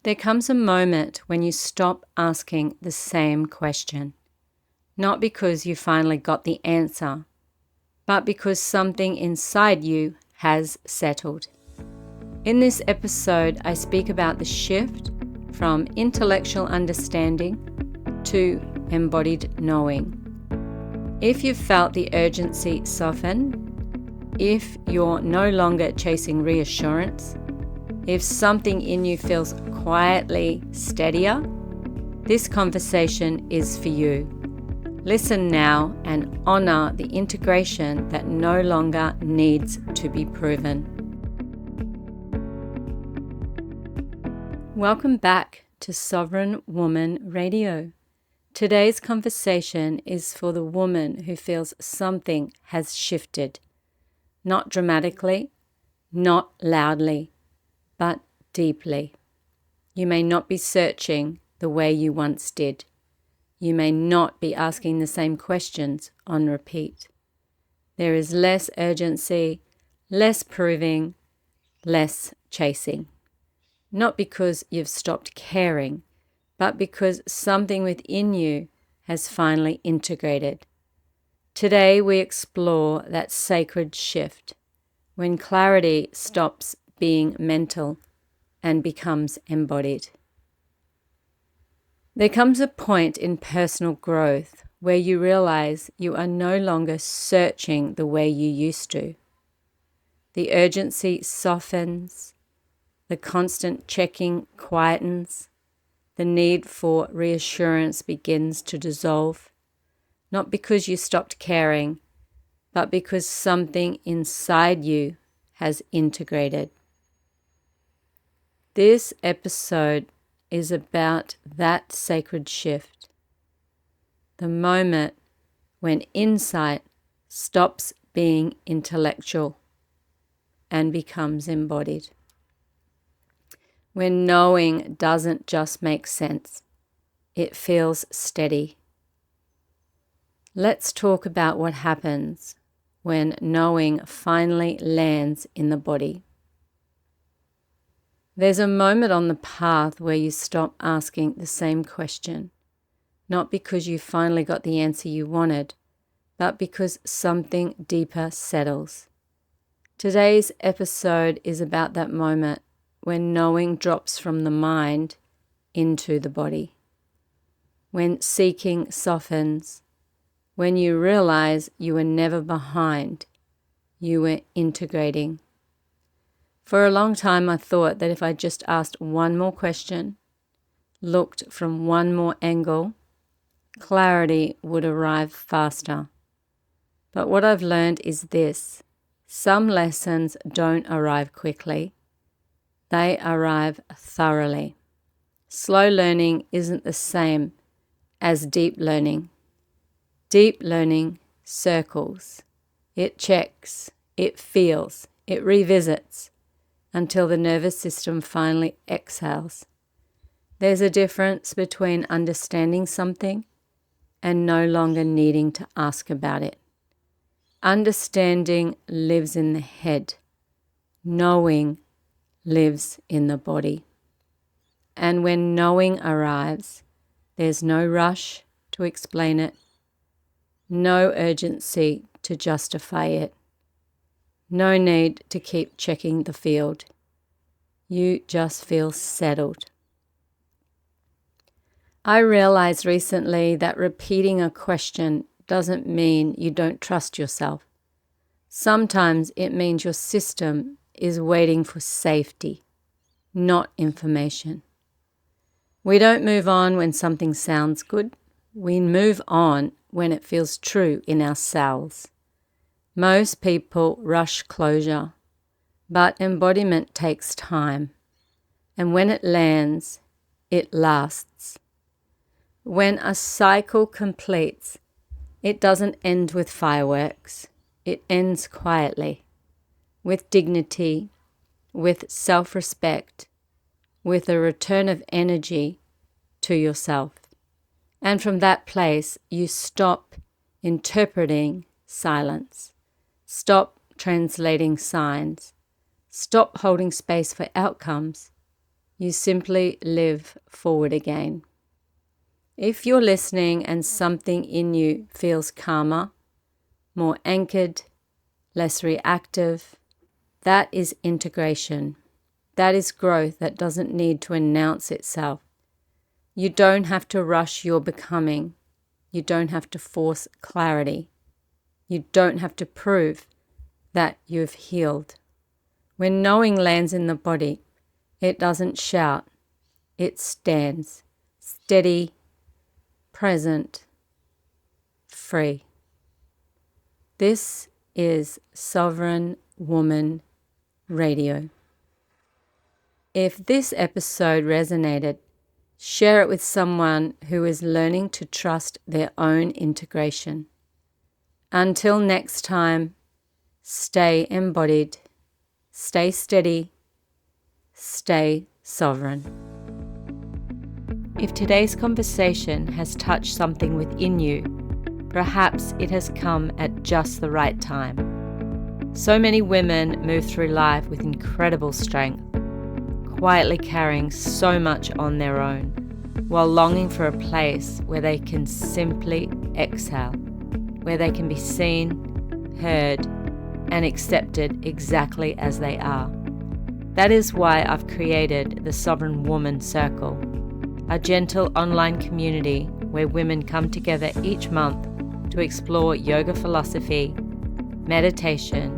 There comes a moment when you stop asking the same question, not because you finally got the answer, but because something inside you has settled. In this episode, I speak about the shift from intellectual understanding to embodied knowing. If you've felt the urgency soften, if you're no longer chasing reassurance, if something in you feels quietly steadier, this conversation is for you. Listen now and honor the integration that no longer needs to be proven. Welcome back to Sovereign Woman Radio. Today's conversation is for the woman who feels something has shifted. Not dramatically, not loudly, but deeply. You may not be searching the way you once did. You may not be asking the same questions on repeat. There is less urgency, less proving, less chasing. Not because you've stopped caring, but because something within you has finally integrated. Today we explore that sacred shift, when clarity stops being mental and becomes embodied. There comes a point in personal growth where you realize you are no longer searching the way you used to. The urgency softens, the constant checking quietens, the need for reassurance begins to dissolve. Not because you stopped caring, but because something inside you has integrated. This episode is about that sacred shift, the moment when insight stops being intellectual and becomes embodied. When knowing doesn't just make sense, it feels steady. Let's talk about what happens when knowing finally lands in the body. There's a moment on the path where you stop asking the same question, not because you finally got the answer you wanted, but because something deeper settles. Today's episode is about that moment when knowing drops from the mind into the body, when seeking softens, when you realize you were never behind, you were integrating. For a long time I thought that if I just asked one more question, looked from one more angle, clarity would arrive faster. But what I've learned is this: some lessons don't arrive quickly, they arrive thoroughly. Slow learning isn't the same as deep learning. Deep learning circles. It checks, it feels, it revisits until the nervous system finally exhales. There's a difference between understanding something and no longer needing to ask about it. Understanding lives in the head. Knowing lives in the body. And when knowing arrives, there's no rush to explain it. No urgency to justify it. No need to keep checking the field. You just feel settled. I realized recently that repeating a question doesn't mean you don't trust yourself. Sometimes it means your system is waiting for safety, not information. We don't move on when something sounds good. We move on when it feels true in our cells. Most people rush closure, but embodiment takes time. And when it lands, it lasts. When a cycle completes, it doesn't end with fireworks. It ends quietly, with dignity, with self-respect, with a return of energy to yourself. And from that place, you stop interpreting silence, stop translating signs, stop holding space for outcomes. You simply live forward again. If you're listening and something in you feels calmer, more anchored, less reactive, that is integration. That is growth that doesn't need to announce itself. You don't have to rush your becoming. You don't have to force clarity. You don't have to prove that you've healed. When knowing lands in the body, it doesn't shout. It stands, steady, present, free. This is Sovereign Woman Radio. If this episode resonated, share it with someone who is learning to trust their own integration. Until next time, stay embodied, stay steady, stay sovereign. If today's conversation has touched something within you, perhaps it has come at just the right time. So many women move through life with incredible strength, quietly carrying so much on their own, while longing for a place where they can simply exhale, where they can be seen, heard, and accepted exactly as they are. That is why I've created the Sovereign Woman Circle, a gentle online community where women come together each month to explore yoga philosophy, meditation,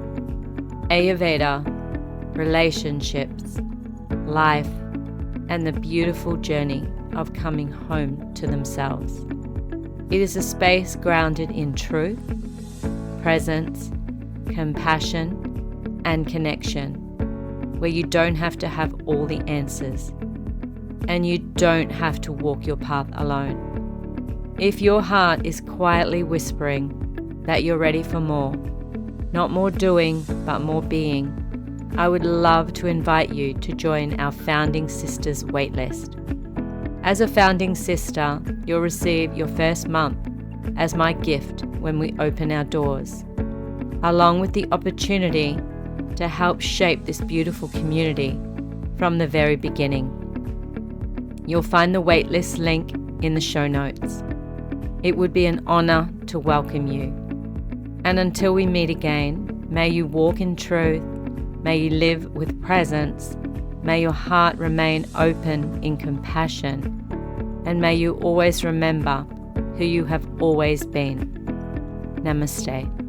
Ayurveda, relationships, life, and the beautiful journey of coming home to themselves. It is a space grounded in truth, presence, compassion, and connection, where you don't have to have all the answers, and you don't have to walk your path alone. If your heart is quietly whispering that you're ready for more, not more doing, but more being, I would love to invite you to join our Founding Sisters waitlist. As a Founding Sister, you'll receive your first month as my gift when we open our doors, along with the opportunity to help shape this beautiful community from the very beginning. You'll find the waitlist link in the show notes. It would be an honor to welcome you. And until we meet again, may you walk in truth, may you live with presence, may your heart remain open in compassion, and may you always remember who you have always been. Namaste.